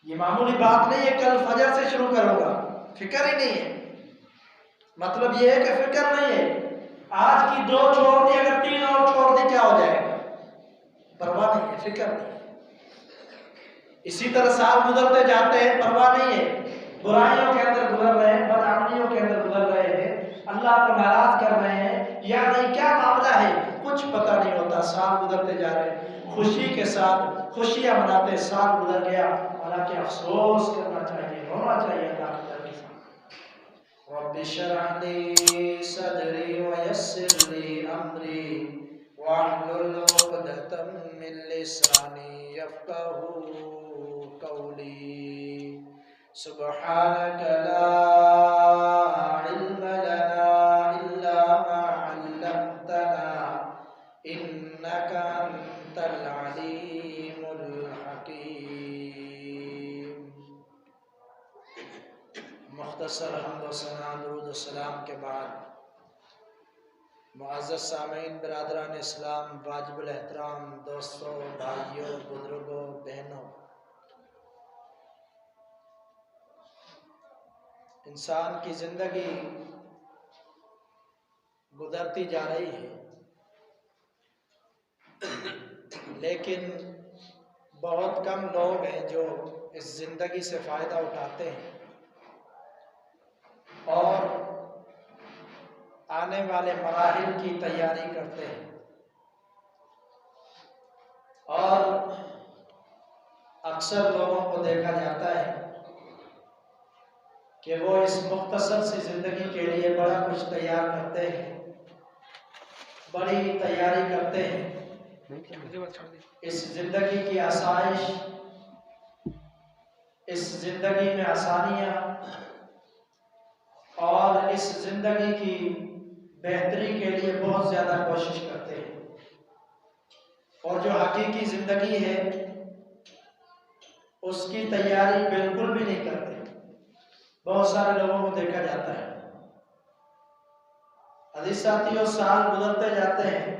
یہ معمولی بات نہیں ہے کل فجر سے شروع کروں گا، فکر ہی نہیں ہے۔ مطلب یہ ہے کہ فکر نہیں ہے، آج کی 2 چھوڑ دی، اگر 3 اور چھوڑ دی کیا ہو جائے گا، پرواہ نہیں ہے، فکر نہیں ہے۔ اسی طرح سال گزرتے جاتے ہیں، پرواہ نہیں ہے، برائیوں کے اندر گزر رہے ہیں، بدعملیوں کے اندر گزر رہے ہیں، اللہ کو ناراض کر رہے ہیں یا نہیں، کیا معاملہ ہے کچھ پتہ نہیں ہوتا، سال گزرتے جا رہے ہیں، خوشی کے ساتھ خوشیاں مناتے، سال گزر گیا، حالانکہ افسوس کرنا چاہیے، رونا چاہیے اللہ کی طرف سے۔ رب اشرح لي صدري ويسر لي امري واحلل عقدة من لساني يفقهوا قولي سبحانك لا علم لنا الا ما علمتنا انك انت العليم الحكيم۔ مختصر حمد و ثنا، درود و سلام کے بعد معزز سامعین، برادران اسلام، واجب الاحترام دوستوں، بھائیوں، بزرگوں، بہنوں، انسان کی زندگی گزرتی جا رہی ہے، لیکن بہت کم لوگ ہیں جو اس زندگی سے فائدہ اٹھاتے ہیں اور آنے والے مراحل کی تیاری کرتے ہیں، اور اکثر لوگوں کو دیکھا جاتا ہے کہ وہ اس مختصر سی زندگی کے لیے بڑا کچھ تیار کرتے ہیں، بڑی تیاری کرتے ہیں، اس زندگی کی آسائش، اس زندگی میں آسانیاں اور اس زندگی کی بہتری کے لیے بہت زیادہ کوشش کرتے ہیں، اور جو حقیقی زندگی ہے اس کی تیاری بالکل بھی نہیں کرتے۔ بہت سارے لوگوں کو دیکھا جاتا ہے، عزیز ساتھیوں، سال گزرتے جاتے ہیں،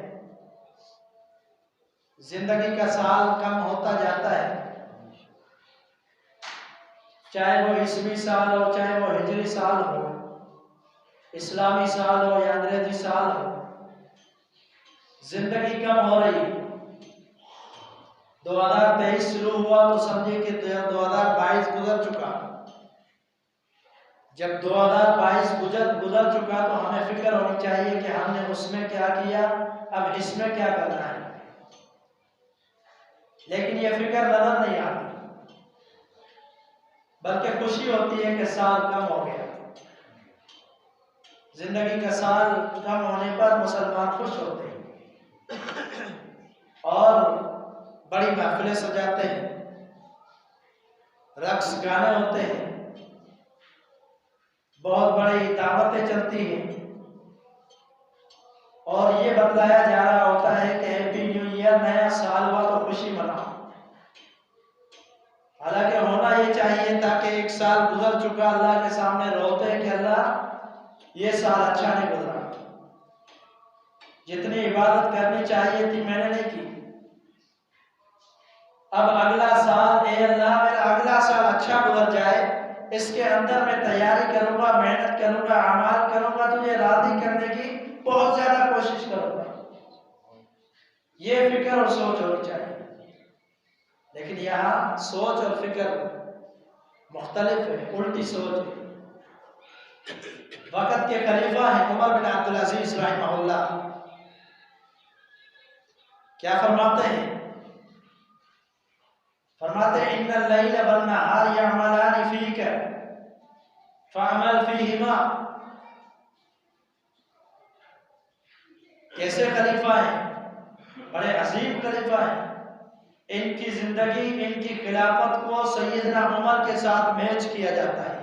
زندگی کا سال کم ہوتا جاتا ہے، چاہے وہ عیسوی سال ہو، چاہے وہ ہجری سال ہو، اسلامی سال ہو یا انگریزی سال ہو، زندگی کم ہو رہی ہے۔ 2023 شروع ہوا تو سمجھے کہ 2022 گزر چکا، جب 2022 گزر چکا تو ہمیں فکر ہونی چاہیے کہ ہم نے اس میں کیا کیا، اب اس میں کیا کرنا ہے، لیکن یہ فکر نظر نہیں آتی، بلکہ خوشی ہوتی ہے کہ سال کم ہو گیا۔ زندگی کا سال کم ہونے پر مسلمان خوش ہوتے ہیں اور بڑی محفلیں سجاتے ہیں، رقص گانے ہوتے ہیں، بہت بڑی دعوتیں چلتی ہیں، اور یہ بتلایا جا رہا ہوتا ہے کہ ہیپی نیو ایئر، نیا سال ہوا تو خوشی مناؤ۔ حالانکہ ہونا یہ چاہیے تاکہ ایک سال گزر چکا اللہ کے سامنے روتے کہ اللہ یہ سال اچھا نہیں گزرا، جتنی عبادت کرنی چاہیے تھی میں نے نہیں کی، اب اگلا سال اے اللہ میرا اگلا سال اچھا گزر جائے، اس کے اندر میں تیاری کروں گا، محنت کروں گا، اعمال کروں گا، تجھے راضی کرنے کی بہت زیادہ کوشش کروں گا، یہ فکر اور سوچ ہونی چاہیے۔ لیکن یہاں سوچ اور فکر مختلف ہے، الٹی سوچ ہے۔ وقت کے خلیفہ ہیں عمر بن عبدالعزیز رحمہ اللہ، کیا فرماتے ہیں؟ فرماتے ہیں ان اللیل والنہار یعملان فیک فعمل فیہما۔ کیسے خلیفہ ہیں؟ بڑے عظیم خلیفہ ہیں، ان کی زندگی، ان کی خلافت کو سیدنا عمر کے ساتھ میچ کیا جاتا ہے۔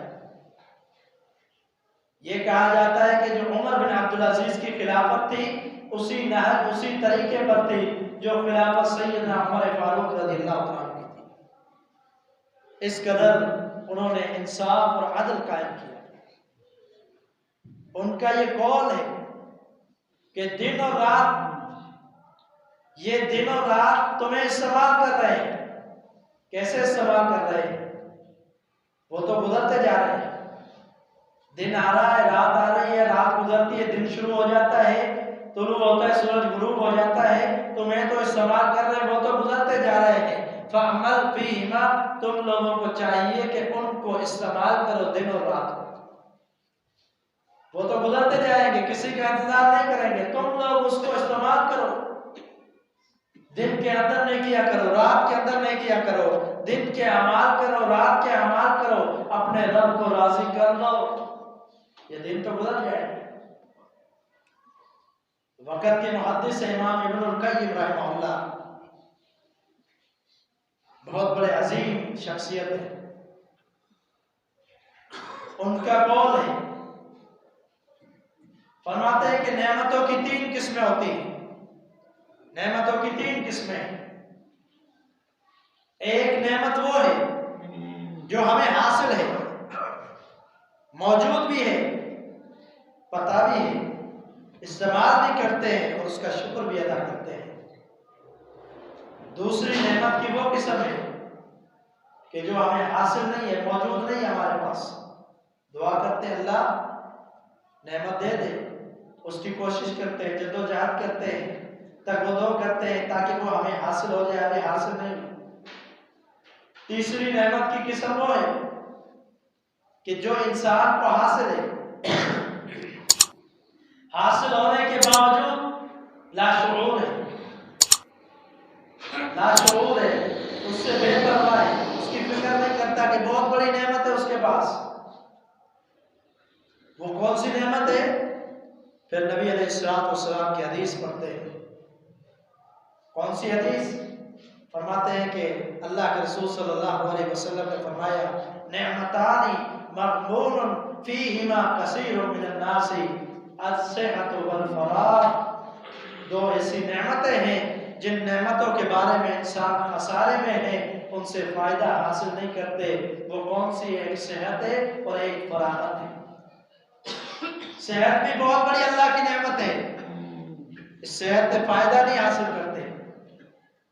یہ کہا جاتا ہے کہ جو عمر بن عبدالعزیز کی خلافت تھی اسی نہج، اسی طریقے پر تھی جو خلافت سیدنا عمر فاروق رضی اللہ عنہ کی تھی۔ اس قدر انہوں نے انصاف اور عدل قائم کیا۔ ان کا یہ قول ہے کہ دن اور رات، یہ دن اور رات تمہیں استعمال کر رہے ہیں۔ کیسے استعمال کر رہے ہیں؟ وہ تو گزرتے جا رہے ہیں. دن آ رہا ہے، رات آ رہی ہے، رات گزرتی ہے، دن شروع ہو جاتا ہے، طلوع ہوتا ہے، سورج غروب ہو جاتا ہے. تمہیں تو استعمال کر رہے ہیں، وہ تو گزرتے جا رہے ہیں. فَعَمَلْ فِيهِمَا، تم لوگوں کو چاہیے کہ ان کو استعمال کرو دن اور رات کو. وہ تو گزرتے جائیں گے، کسی کا انتظار نہیں کریں گے. تم لوگ اس کو استعمال کرو. دن کے اندر نہیں کیا کرو، رات کے اندر نہیں کیا کرو. دن کے اعمال کرو، رات کے اعمال کرو، اپنے رب کو راضی کر لو. یہ دن تو گزر جائے. وقت کے محدث امام ابن القیم رحمہ اللہ، بہت بڑے عظیم شخصیت ہے. ان کا قول ہے، فرماتے ہیں کہ نعمتوں کی 3 قسمیں ہوتی ہیں. نعمتوں کی 3 قسمیں. ایک نعمت وہ ہے جو ہمیں حاصل ہے، موجود بھی ہے، پتہ بھی ہے، استعمال بھی کرتے ہیں اور اس کا شکر بھی ادا کرتے ہیں. دوسری نعمت کی وہ قسم ہے کہ جو ہمیں حاصل نہیں ہے، موجود نہیں ہے ہمارے پاس. دعا کرتے ہیں اللہ نعمت دے دے، اس کی کوشش کرتے ہیں، جدوجہد کرتے ہیں، تگودو کرتے ہیں تاکہ وہ ہمیں حاصل ہو جائے، ہمیں حاصل نہیں ہو. تیسری نعمت کی قسم وہ ہے کہ جو انسان کو حاصل ہے، حاصل ہونے کے باوجود لاشعور ہے، لاشعور ہے، اس سے بے پرواہ ہے، اس کی فکر نہیں کرتا کہ بہت بڑی نعمت ہے اس کے پاس. وہ کون سی نعمت ہے؟ پھر نبی علیہ السلام کی حدیث پڑھتے ہیں. کون سی حدیث؟ فرماتے ہیں کہ اللہ کے رسول صلی اللہ علیہ وسلم نے فرمایا نعمتان مغبون فیہما کثیر من الناس الصحۃ والفراغ. 2 ایسی نعمتیں ہیں جن نعمتوں کے بارے میں انسان خسارے میں ہے، ان سے فائدہ حاصل نہیں کرتے. وہ کون سی ہے؟ ایک صحت ہے اور ایک فراغت ہے. صحت بھی بہت بڑی اللہ کی نعمت ہے، اس صحت سے فائدہ نہیں حاصل کرتے.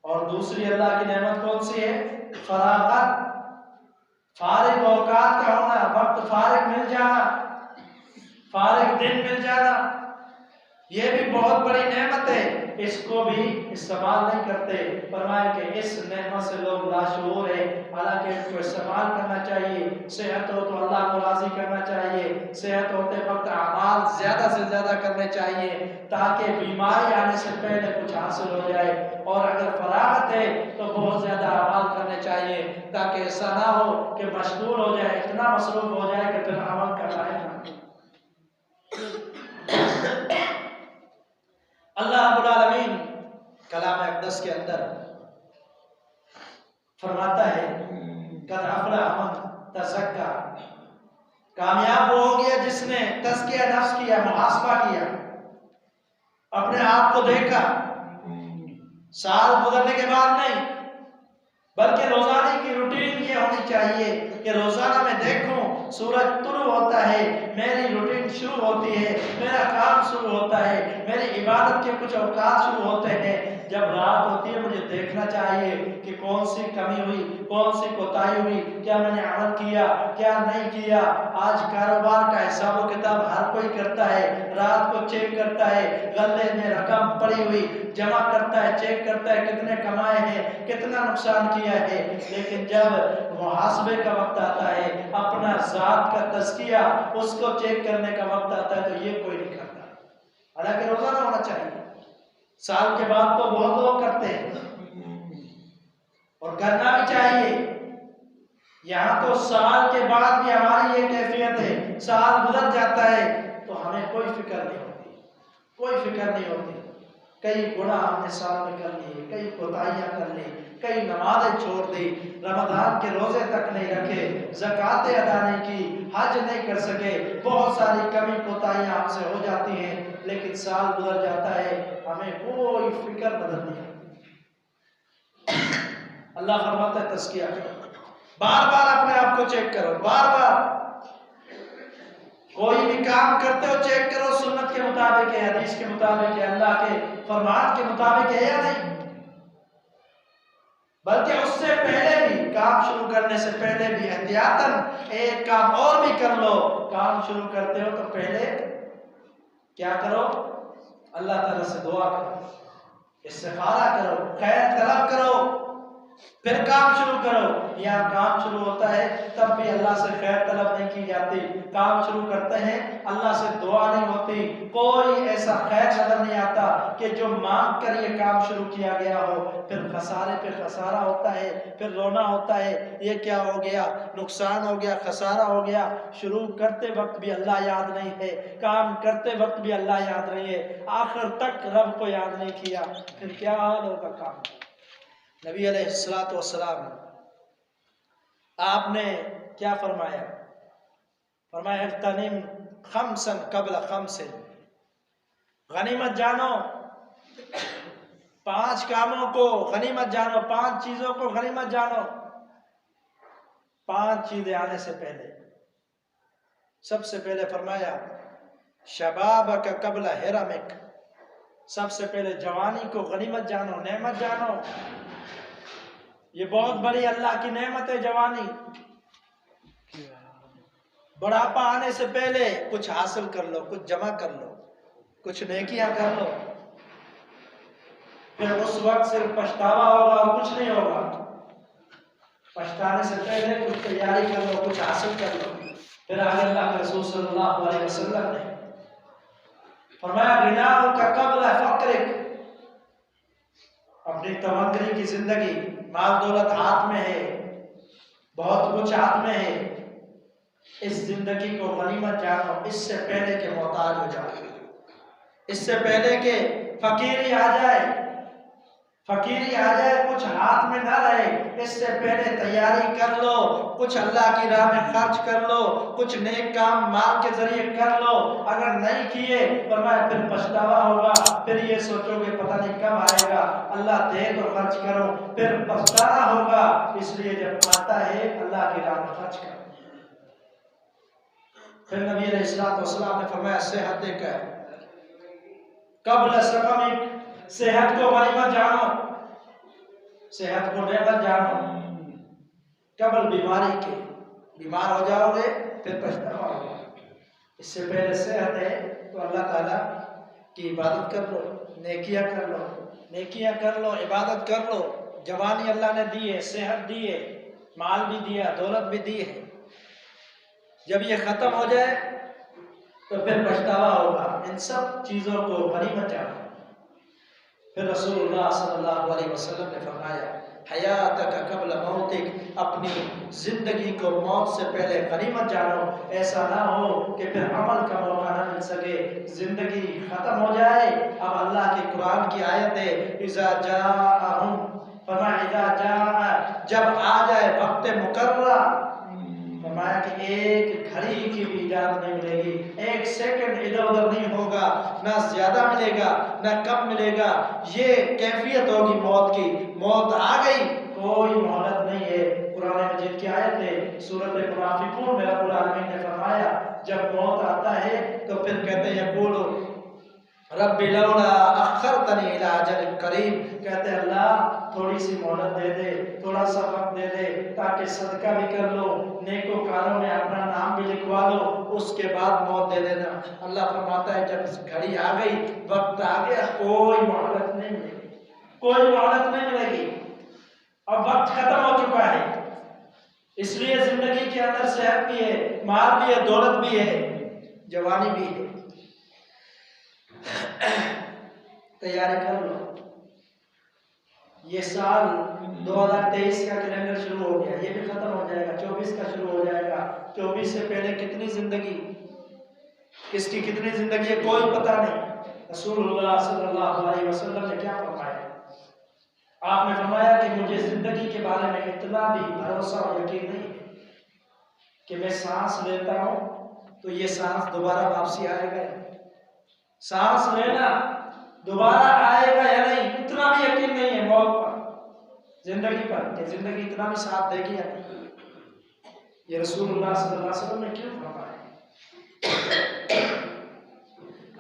اور دوسری اللہ کی نعمت کون سی ہے؟ فراغت، فارغ اوقات کا ہونا، وقت فارغ مل جانا، فارغ دن مل جانا. یہ بھی بہت بڑی نعمت ہے، اس کو بھی استعمال نہیں کرتے. فرمایا کہ اس نعمت سے لوگ لاشعور ہیں، حالانکہ اس کو استعمال کرنا چاہیے. صحت ہو تو اللہ کو راضی کرنا چاہیے، صحت ہوتے وقت اعمال زیادہ سے زیادہ کرنے چاہیے تاکہ بیماری آنے سے پہلے کچھ حاصل ہو جائے. اور اگر فراغت ہے تو بہت زیادہ اعمال کرنے چاہیے تاکہ ایسا نہ ہو کہ مشغول ہو جائے، اتنا مصروف ہو جائے کہ پھر عمل کرنا ہے. اللہ رب العالمین کلام اقدس کے اندر فرماتا ہے قد افلح من تزکا، کامیاب وہ ہو گیا جس نے تزکیہ نفس کیا، محاسبہ کیا، اپنے آپ کو دیکھا. سال گزرنے کے بعد نہیں، بلکہ روزانہ کی روٹین یہ ہونی چاہیے کہ روزانہ میں دیکھوں سورج طلوع ہوتا ہے، میری روٹین شروع ہوتی ہے، میرا کام شروع ہوتا ہے، میری عبادت کے کچھ اوقات شروع ہوتے ہیں. جب رات ہوتی ہے مجھے دیکھنا چاہیے کہ کون سی کمی ہوئی، کون سی کوتاہی ہوئی، کیا میں نے عمل کیا، کیا نہیں کیا. آج کاروبار کا حساب و کتاب ہر کوئی کرتا ہے، رات کو چیک کرتا ہے، غلے میں رقم پڑی ہوئی جمع کرتا ہے، چیک کرتا ہے کتنے کمائے ہیں، کتنا نقصان کیا ہے. لیکن جب محاسبے کا وقت آتا ہے، اپنا ذات کا تزکیہ اس کو چیک کرنے کا وقت آتا ہے تو یہ کوئی نہیں کرتا. حالانکہ روزانہ ہونا چاہیے. سال کے بعد تو بہت لوگ کرتے ہیں اور کرنا بھی چاہیے. یہاں تو سال کے بعد بھی ہماری یہ کیفیت ہے، سال گزر جاتا ہے تو ہمیں کوئی فکر نہیں ہوتی، کوئی فکر نہیں ہوتی. کئی گناہ ہم نے سال میں کر لیے، کئی کوتاہیاں کر لی، کئی نمازیں چھوڑ دی، رمضان کے روزے تک نہیں رکھے، زکاتیں ادا نہیں کی، حج نہیں کر سکے، بہت ساری کمی کوتاہیاں ہم سے ہو جاتی ہیں. لیکن سال گزر جاتا ہے ہمیں کوئی فکر نظر نہیں آتی. اللہ فرماتا ہے تزکیہ کرو، بار بار اپنے آپ کو چیک کرو، بار بار کوئی بھی کام کرتے ہو چیک کرو سنت کے مطابق ہے، حدیث کے مطابق ہے، اللہ کے فرمان کے مطابق ہے یا نہیں. بلکہ اس سے پہلے بھی، کام شروع کرنے سے پہلے بھی احتیاط احتیاطاً ایک کام اور بھی کر لو، کام شروع کرتے ہو تو پہلے کیا کرو؟ اللہ تعالیٰ سے دعا کرو، استخارہ کرو، خیر طلب کرو، پھر کام شروع کرو۔ یا کام شروع ہوتا ہے تب بھی اللہ سے خیر طلب نہیں کی جاتی، کام شروع کرتے ہیں اللہ سے دعا نہیں ہوتی، کوئی ایسا خیر نظر نہیں آتا کہ جو مانگ کر یہ کام شروع کیا گیا ہو، پھر خسارے پہ خسارہ ہوتا ہے، پھر رونا ہوتا ہے، یہ کیا ہو گیا، نقصان ہو گیا، خسارہ ہو گیا۔ شروع کرتے وقت بھی اللہ یاد نہیں ہے، کام کرتے وقت بھی اللہ یاد نہیں ہے، آخر تک رب کو یاد نہیں کیا، پھر کیا حال ہوگا کام۔ نبی علیہ السلام آپ نے کیا فرمایا؟ فرمایا اغتنم خمسا قبل خمس، غنیمت جانو، 5 کاموں کو غنیمت جانو، 5 چیزوں کو غنیمت جانو، 5 چیزیں آنے سے پہلے۔ سب سے پہلے فرمایا شبابک قبل حرمک، سب سے پہلے جوانی کو غنیمت جانو، نعمت جانو، یہ بہت بڑی اللہ کی نعمت ہے جوانی۔ بڑھاپا آنے سے پہلے کچھ حاصل کر لو، کچھ جمع کر لو، کچھ نیکیاں کر لو، پھر اس وقت صرف پچھتاوا ہوگا اور کچھ نہیں ہوگا۔ پچھتانے سے پہلے کچھ تیاری کر لو، کچھ حاصل کر لو۔ پھر آگے اللہ کے رسول صلی اللہ علیہ وسلم نے فرمایا غناؤک قبل فقرک، اپنی تمنگری کی زندگی، مال دولت ہاتھ میں ہے، بہت کچھ ہاتھ میں ہے، اس زندگی کو غنیمت جانو، اس سے پہلے کہ محتاج ہو جائے، اس سے پہلے کہ فقیری آ جائے، کچھ ہاتھ میں نہ رہے، اس سے پہلے تیاری کر لو، کچھ اللہ کی راہ میں خرچ کر لو، کچھ نیک کام مال کے ذریعے کر لو۔ اگر نہیں کیے فرمایا پھر پچھتاوا ہوگا، پھر یہ سوچو کہ پتہ نہیں کب آئے گا، اللہ دے تو خرچ کرو، پھر پچھتانا ہوگا، اس لیے جب آتا ہے اللہ کی راہ میں خرچ کرو۔ پھر نبی علیہ السلام نے فرمایا صحت کا قبل سقمک، صحت کو غنیمت جانو، صحت کو نعمت جانو، قبل بیماری کے، بیمار ہو جاؤ گے پھر پچھتاوا ہوگا۔ اس سے پہلے صحت ہے تو اللہ تعالیٰ کی عبادت کر لو، نیکیاں کر لو، نیکیاں کر لو، عبادت کر لو۔ جوانی اللہ نے دی ہے، صحت دی ہے، مال بھی دیا، دولت بھی دی ہے، جب یہ ختم ہو جائے تو پھر پچھتاوا ہوگا۔ ان سب چیزوں کو غنیمت جانو۔ پھر رسول اللہ صلی اللہ علیہ وسلم نے فرمایا حیاتک قبل موتک، اپنی زندگی کو موت سے پہلے غنیمت جانو، ایسا نہ ہو کہ پھر عمل کا موقع نہ مل سکے، زندگی ختم ہو جائے۔ اب اللہ کی قرآن کی آیت ہے اذا جاءہم، فرمایا اذا جاء، جب آ جائے وقت مقررہ، فرمایا کہ ایک گھڑی کی بھی اجازت نہیں ملے گی، ایک سیکنڈ ادھر ادھر نہیں ہوگا، نہ زیادہ ملے گا نہ کم ملے گا، یہ کیفیت ہوگی موت کی۔ موت آ گئی، کوئی مہلت نہیں ہے۔ قرآن مجید کی آیت ہے سورۃ منافقون میں رب العالمین نے فرمایا جب موت آتا ہے تو پھر کہتے ہیں یقول رب لولا اخرتنی الی اجل قریب، کہتے ہیں اللہ تھوڑی سی مہلت دے دے، تھوڑا سا وقت دے دے تاکہ صدقہ بھی کر لو، نیکوکاروں میں اپنا نام بھی لکھوا لو، اس کے بعد موت دے دینا۔ اللہ فرماتا ہے جب گھڑی آ گئی، وقت آ گیا، کوئی مہلت نہیں ملے گی، کوئی مہلت نہیں ملے گی، اب وقت ختم ہو چکا ہے۔ اس لیے زندگی کے اندر صحت بھی ہے، مال بھی ہے، دولت بھی ہے، جوانی بھی ہے، تیاری کر لو۔ یہ سال 2023 کا کیلنڈر شروع ہو گیا، یہ بھی ختم ہو جائے گا، 24 کا شروع ہو جائے گا۔ 24 سے پہلے کتنی زندگی، کس کی کتنی زندگی ہے کوئی پتہ نہیں۔ رسول اللہ صلی اللہ علیہ وسلم نے کیا فرمایا؟ آپ نے فرمایا کہ مجھے زندگی کے بارے میں اتنا بھی بھروسہ اور یقین نہیں ہے کہ میں سانس لیتا ہوں تو یہ سانس دوبارہ واپسی آئے گا، سانس لینا دوبارہ آئے گا یا نہیں، اتنا بھی یقین نہیں ہے موت پر، زندگی پر، کہ زندگی اتنا بھی ساتھ دے گی یا نہیں۔ یہ رسول اللہ صلی اللہ علیہ وسلم نے کیوں فرمایا؟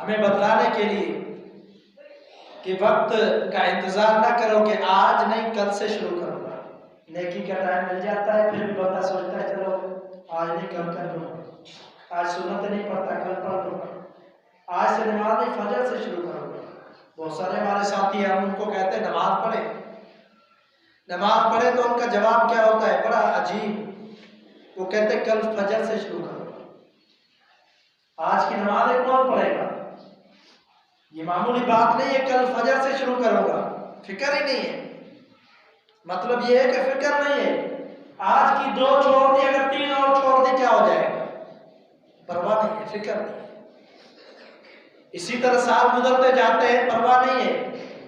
ہمیں بتلانے کے لیے کہ وقت کا انتظار نہ کرو کہ آج نہیں کل سے شروع کروں گا۔ نیکی کا ٹائم مل جاتا ہے پھر بھی بندہ سوچتا ہے چلو آج نہیں کل کر لوں، آج سنت نہیں پڑھتا کل پڑھ لوں، آج سے نماز فجر سے شروع کروں گا۔ بہت سارے ہمارے ساتھی ہیں، ہم ان کو کہتے ہیں نماز پڑھے، نماز پڑھے تو ان کا جواب کیا ہوتا ہے بڑا عجیب، وہ کہتے ہیں کل فجر سے شروع کروں گا۔ آج کی نماز کون پڑھے گا؟ یہ معمولی بات نہیں ہے کل فجر سے شروع کروں گا، فکر ہی نہیں ہے۔ مطلب یہ ہے کہ فکر نہیں ہے، آج کی 2 چھوڑ دی، اگر 3 اور چھوڑ دی کیا ہو جائے گا؟ پرواہ نہیں ہے، فکر نہیں ہے۔ اسی طرح سال گزرتے جاتے ہیں، پرواہ نہیں ہے،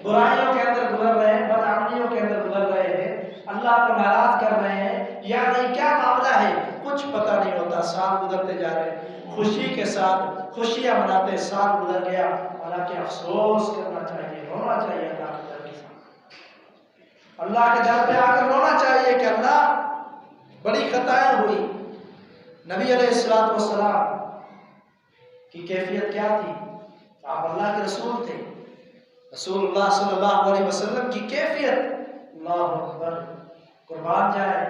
برائیوں کے اندر گزر رہے ہیں، بدعملیوں کے اندر گزر رہے ہیں، اللہ کو ناراض کر رہے ہیں یا نہیں، کیا معاملہ ہے کچھ پتہ نہیں ہوتا، سال گزرتے جا رہے ہیں، خوشی کے ساتھ خوشیاں مناتے، سال گزر گیا، حالانکہ افسوس کرنا چاہیے، رونا چاہیے اللہ کے در کے ساتھ، اللہ کے در پہ آ کر رونا چاہیے کہ اللہ بڑی خطائیں ہوئی۔ نبی علیہ السلام کی کیفیت کیا تھی؟ آپ اللہ کے رسول تھے، رسول اللہ صلی اللہ علیہ وسلم کی کیفیت، اللہ اکبر، قربان جائے،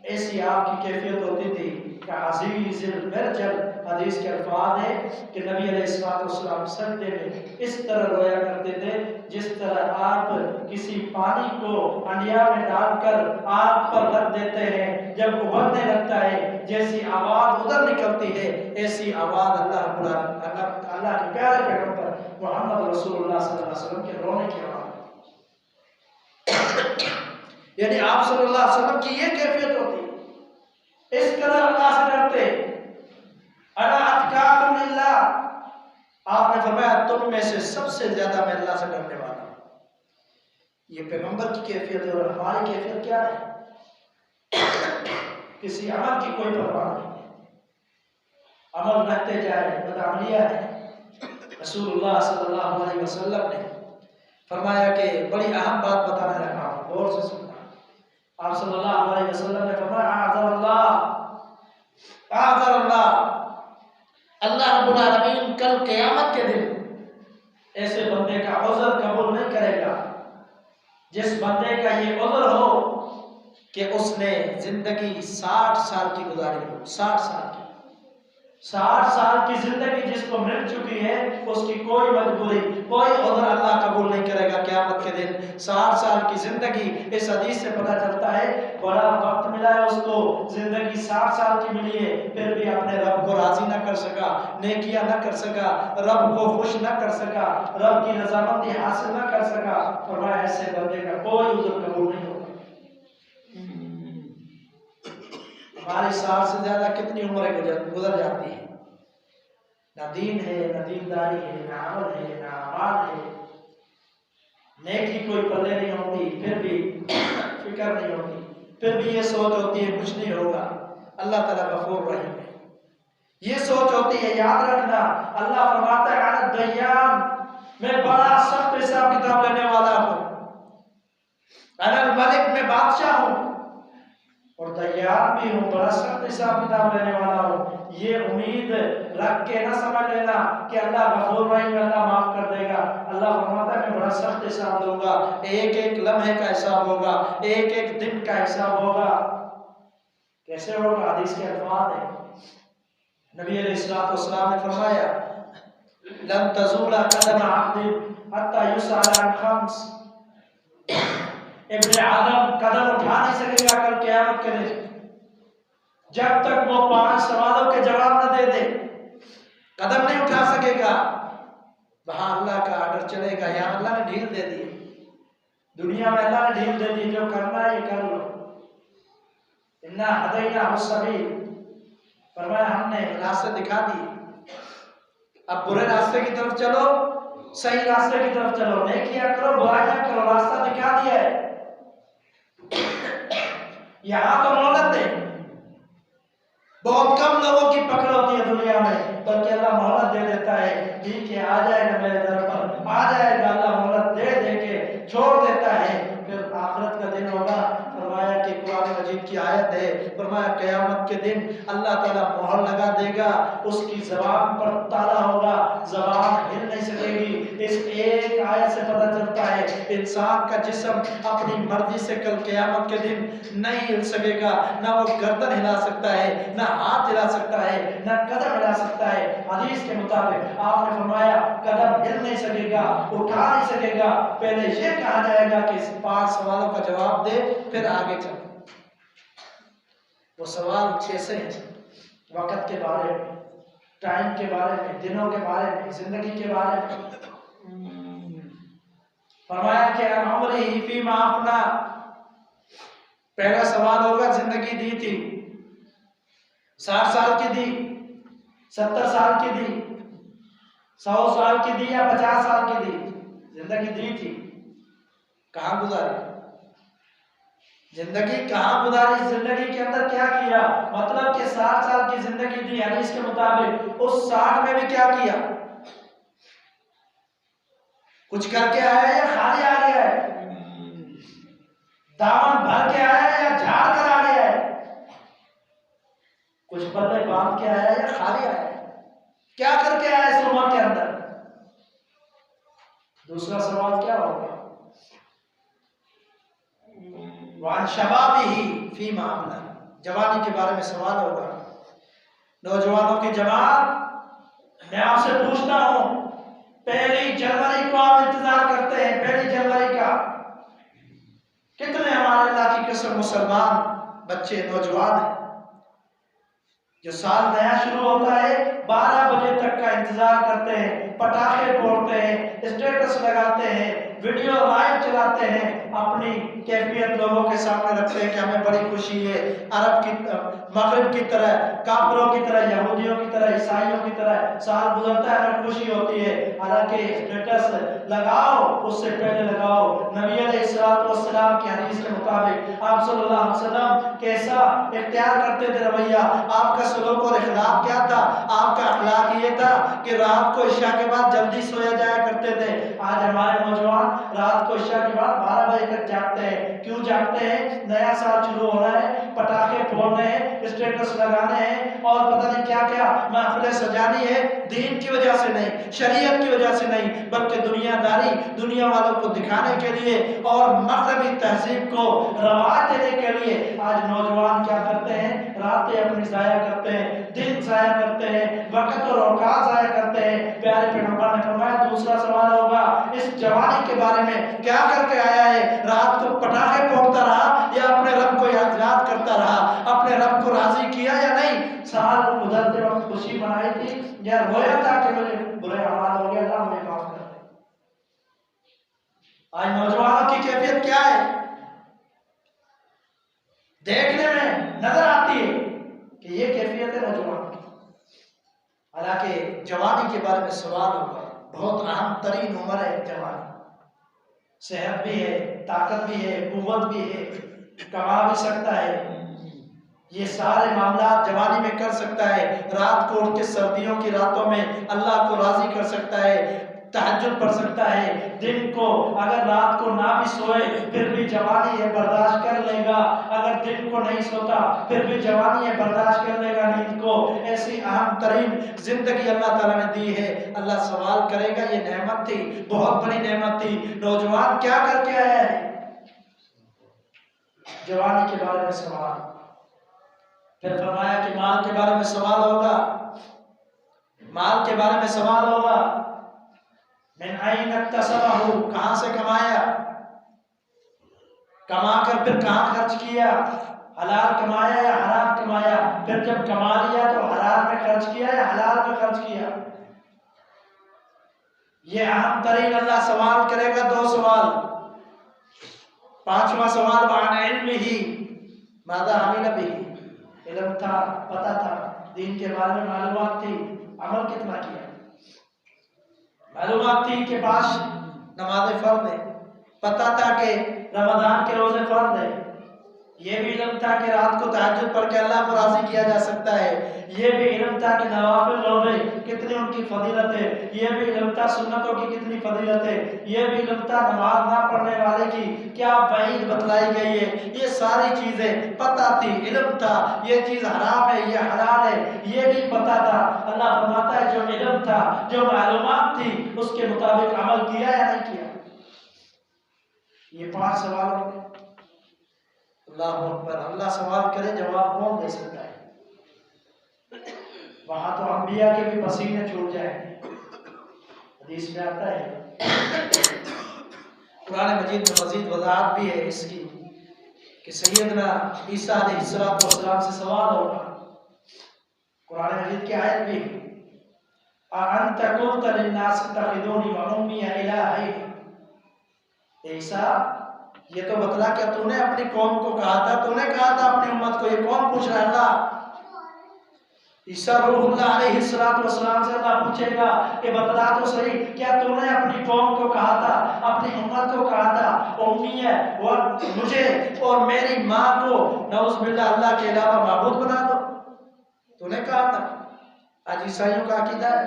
ایسی آپ کی کیفیت ہوتی تھی کہ عزیز المرجل، حدیث کے الفاظ ہیں کہ نبی علیہ السلام سجدے میں اس طرح رویا کرتے تھے جس طرح آپ کسی پانی کو ہنڈیا میں ڈال کر آگ پر رکھ دیتے ہیں، جب ابلنے لگتا ہے جیسی آواز ادھر نکلتی ہے، ایسی آواز اللہ کے پیارے پیغمبر محمد رسول اللہ صلی اللہ علیہ وسلم کے رونے کی آواز، یعنی آپ صلی اللہ علیہ وسلم کی یہ کیفیت ہوتی، اس قدر اللہ سے ڈرتے۔ انا اتقاکم للہ، آپ نے فرمایا تم میں سے سب سے زیادہ میں اللہ سے ڈرنے والا ہوں۔ یہ پیغمبر کی کیفیت ہے، اور ہماری کیفیت کیا ہے؟ کسی عمل کی کوئی پرواہ نہیں، عمل رہتے جائے، بدعملیہ ہے۔ رسول اللہ صلی اللہ علیہ وسلم نے فرمایا کہ بڑی اہم بات بتانے لگا ہوں، غور سے سننا۔ آپ صلی اللہ علیہ وسلم نے فرمایا اعذر اللہ، اعذر اللہ، اللہ رب العالمین کل قیامت کے دن ایسے بندے کا عذر قبول نہیں کرے گا جس بندے کا یہ عذر ہو کہ اس نے زندگی 60 سال کی گزاری ہو، 60 سال کی زندگی جس کو مل چکی ہے، اس کی کوئی مجبوری، کوئی عذر اللہ قبول نہیں کرے گا قیامت کے دن۔ 60 سال کی زندگی، اس حدیث سے پتہ چلتا ہے بڑا وقت ملا ہے اس کو، زندگی 60 سال کی ملی ہے، پھر بھی اپنے رب کو راضی نہ کر سکا، نیکیاں نہ کر سکا، رب کو خوش نہ کر سکا، رب کی رضامندی حاصل نہ کر سکا۔ فرمایا ایسے بندے کا کوئی عذر قبول نہیں ہوگا۔ ہماری 60 سے زیادہ کتنی عمریں گزر جاتی ہیں، نہ دین ہے، نہ دینداری ہے، نہ عمل ہے، نہ اعمال ہے، نیکی کوئی پلے نہیں ہوتی، پھر بھی فکر نہیں ہوتی، پھر بھی یہ سوچ ہوتی ہے کچھ نہیں ہوگا، اللہ تعالیٰ غفور رحیم ہے، یہ سوچ ہوتی ہے۔ یاد رکھنا اللہ فرماتا ہے انا الدیان، میں بڑا سخت حساب کتاب لینے والا ہوں، انا الملک، میں بادشاہ ہوں اور دیان بھی ہوں، بڑا سخت حساب کتاب لینے والا ہوں۔ یہ امید رکھ کے نہ سمجھ لینا کہ اللہ غفور رحیم، اللہ معاف کر دے گا۔ اللہ فرماتا ہے میں بڑا سخت حساب دوں گا، ایک ایک لمحے کا حساب ہوگا، ایک ایک دن کا حساب ہوگا۔ کیسے ہوگا؟ حدیث کے الفاظ ہیں، نبی علیہ السلام نے فرمایا لن تزول قدم عبد حتى يسأل عن 5، ابن آدم قدم اٹھا نہیں سکے گا کل قیامت کے دن جب تک وہ 5 سوالوں کے جواب نہ دے دے، قدم نہیں اٹھا سکے گا۔ وہاں اللہ کا آرڈر چلے گا، یہاں اللہ نے ڈھیل دے دی، دنیا میں اللہ نے ڈھیل دے دی، جو کرنا ہے یہ کر لو، انا ہدیناہ السبیل، فرمایا ہم نے راستے دکھا دی، اب برے راستے کی طرف چلو، صحیح راستے کی طرف چلو، نیکیاں کرو، برائیاں کرو، راستہ دکھا دیا ہے۔ یہاں تو مہلت ہے، بہت کم لوگوں کی پکڑ ہوتی ہے دنیا میں، بلکہ اللہ مہلت دے دیتا ہے، ٹھیک ہے آ جائے گا میرے در پر، آ جائے گا، اللہ مہلت دے دے کے چھوڑ دیتا ہے، پھر آخرت کا دن ہوگا۔ فرمایا کہ قرآن مجید کی آیت ہے فرمایا قیامت کے دن اللہ تعالیٰ مہر لگا دے گا، اس کی زبان پر تالا ہوگا، زبان ہل نہیں سکے گی۔ اس ایک آیت سے پتہ چلتا ہے انسان کا جسم اپنی مرضی سے کل قیامت کے دن نہیں ہل سکے گا، نہ وہ گردن ہلا سکتا ہے، نہ ہاتھ ہلا سکتا ہے، نہ قدم ہلا سکتا ہے۔ حدیث کے مطابق آپ نے فرمایا قدم ہل نہیں سکے گا، اٹھا نہیں سکے گا، پہلے یہ کہا جائے گا کہ اس 5 سوالوں کا جواب دے پھر آگے چل۔ وہ سوال 6 سے ہیں، وقت کے بارے میں، ٹائم کے بارے میں، دنوں کے بارے میں، زندگی کے بارے میں۔ فرمایا کہ عمری فیما افنا، پہلا سوال ہوگا زندگی دی تھی 60 سال کی دی، 70 سال کی دی، 100 سال کی دی یا 50 سال کی دی، زندگی دی تھی کہاں گزاری، زندگی کہاں گزاری، زندگی کے اندر کیا کیا، مطلب کہ 60 سال کی زندگی دی حدیث کے مطابق، اس 60 میں بھی کیا کیا، کچھ کر کے آیا یا خالی آ گیا ہے، دامن بھر کے آیا یا جھاڑ کر آ گیا ہے، کچھ پلے باندھ کے آیا یا خالی آیا ہے، کیا کر کے آیا اس عمر کے اندر۔ دوسرا سوال کیا ہوگا، وعن شبابہ فیما ابلا، جوانی کے بارے میں سوال ہوگا۔ نوجوانوں کی جماعت، میں آپ سے پوچھتا ہوں، 1 جنوری کو آپ انتظار کرتے ہیں، 1 جنوری کا کتنے ہمارے اللہ کی قسم مسلمان بچے نوجوان ہیں جو سال نیا شروع ہوتا ہے 12 بجے تک کا انتظار کرتے ہیں، پٹاخے پھوڑتے ہیں، اسٹیٹس لگاتے ہیں، ویڈیو لائیو چلاتے ہیں، اپنی کیفیت لوگوں کے سامنے رکھتے ہیں کہ ہمیں بڑی خوشی ہے، عرب کی مغرب کی طرح، کافروں کی طرح، یہودیوں کی طرح، عیسائیوں کی طرح سال گزرتا ہے ہمیں خوشی ہوتی ہے۔ حالانکہ اسٹیٹس لگاؤ اس سے پہلے لگاؤ، نبی علیہ السلام کی حدیث کے مطابق آپ صلی اللہ علیہ وسلم کیسا اختیار کرتے تھے رویہ، آپ کا سلوک اور اخلاق کیا تھا، آپ کا اخلاق یہ تھا کہ رات کو عشاء کے بعد جلدی سویا جایا کرتے تھے۔ آج ہمارے نوجوان رات کو عشاء کے بعد 12 بجے تک جاگتے ہیں، کیوں جاگتے ہیں؟ نیا سال شروع ہو رہا ہے، پٹاخے پھوڑنے ہیں، اسٹیٹس لگانے ہیں اور پتہ نہیں کیا کیا محفلیں سجانی ہے، دین کی وجہ سے نہیں، شریعت کی وجہ سے نہیں، بلکہ دنیا داری، دنیا والوں کو دکھانے کے لیے اور مغربی تہذیب کو رواج دینے کے لیے آج نوجوان کیا کرتے ہیں؟ راتیں اپنی ضائع کرتے ہیں، دن ضائع کرتے ہیں، وقت اور اوقات ضائع کرتے ہیں۔ پیارے پیغمبر نے فرمایا دوسرا سوال ہوگا اس جوانی کے بارے میں، کیا کر کے آیا ہے؟ رات کو پٹاخے پھوڑتا رہا یا اپنے رب کو یاد کرتا رہا، اپنے رب کو راضی کیا یا نہیں؟ سال گزرتے وقت خوشی منائی تھی یا رویا تھا کہ مجھے برے حال ہو گیا، اللہ مجھے معاف کر دے؟ آج نوجوانوں کی کیفیت کیا ہے؟ دیکھنے میں نظر آتی ہے کہ یہ کیفیت ہے نوجوان کی، حالانکہ جوانی کے بارے میں سوال ہوگا۔ بہت اہم ترین عمر ہے جوانی، صحت بھی ہے، طاقت بھی ہے، قوت بھی ہے، کما بھی سکتا ہے، یہ سارے معاملات جوانی میں کر سکتا ہے۔ رات کو اٹھ کے سردیوں کی راتوں میں اللہ کو راضی کر سکتا ہے، تہجد پڑھ سکتا ہے، دن کو اگر رات کو نہ بھی سوئے پھر بھی جوانی ہے برداشت کر لے گا، اگر دن کو نہیں سوتا پھر بھی جوانی ہے برداشت کر لے گا نیند کو۔ ایسی اہم ترین زندگی اللہ تعالیٰ نے دی ہے، اللہ سوال کرے گا، یہ نعمت تھی، بہت بڑی نعمت تھی، نوجوان کیا کر کے آیا ہے؟ جوانی کے بارے میں سوال، پھر فرمایا کہ مال کے بارے میں سوال ہوگا، مال کے بارے میں سوال ہوگا، من این اکتسبہ، کہاں سے کمایا، کما کر پھر کہاں خرچ کیا، حلال کمایا یا حرام کمایا، پھر جب کما لیا تو حلال میں خرچ کیا یا حلال میں خرچ کیا۔ یہ اہم ترین اللہ سوال کرے گا، 2 سوال۔ 5واں سوال وعن علمہ ماذا عمل بہ، علم تھا، پتہ تھا، دین کے بارے میں معلومات تھی، عمل کتنا کیا؟ معلومات تھی کہ 5 نمازیں فرض ہیں، پتہ تھا کہ رمضان کے روزے فرض ہیں، یہ بھی علم تھا کہ رات کو تہجد پڑھ کے اللہ کو راضی کیا جا سکتا ہے، یہ بھی علم تھا کہ نوافل روزے کتنی ان کی فضیلت ہے، یہ بھی علم تھا سنتوں کی کتنی فضیلت ہے، یہ بھی علم تھا نماز نہ پڑھنے والے کی کیا وعید بتلائی گئی ہے، یہ ساری چیزیں پتہ تھی، علم تھا، یہ چیز حرام ہے یہ حلال ہے یہ بھی پتہ تھا۔ اللہ فرماتا ہے جو علم تھا، جو معلومات تھی، اس کے مطابق عمل کیا یا نہیں کیا؟ یہ 5 سوال ہو گئے۔ اللہ اکبر، اللہ سوال کرے جواب کون دے سکتا ہے؟ وہاں تو انبیاء کے بھی پسینے چھوٹ جائیں گے۔ حدیث میں آتا ہے، قرآن مجید میں مزید وضاحت بھی ہے اس کی کہ سیدنا عیسیٰ علیہ السلام سے سوال ہوگا۔ قرآن مجید کی آیت بھی ہے، أَأَنْتَ قُلْتَ لِلنَّاسِ اتَّخِذُونِي وَأُمِّيَ إِلَٰهَيْنِ، عیسیٰ یہ تو بتلا کہ تو نے اپنی قوم کو کہا تھا، تو نے کہا تھا اپنی امت کو، یہ کون پوچھ رہا ہے؟ اللہ عیسیٰ روح اللہ علیہ السلام سے اللہ پوچھے گا کہ بتلا تو صحیح، کیا تو نے اپنی قوم کو کہا تھا، اپنی امت کو کہا تھا امی ہے اور مجھے اور میری ماں کو نعوذ باللہ اللہ کے علاوہ معبود بنا دو؟ تو نے کہا تھا۔ آج عیسائیوں کا عقیدہ ہے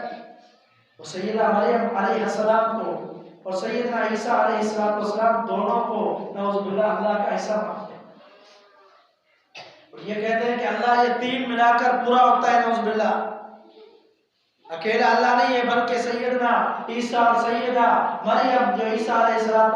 وہ سیدہ مریم علیہ السلام کو اور سیدنا عیسیٰ علیہ السلام دونوں کو نعوذ باللہ اللہ کا حصہ مانتے ہیں، اور یہ کہتے ہیں کہ اللہ یہ 3 ملا کر پورا ہوتا ہے، نعوذ باللہ اکیلا اللہ نہیں ہے بلکہ سیدنا عیسیٰ اور سیدہ مریم جو عیسیٰ علیہ السلام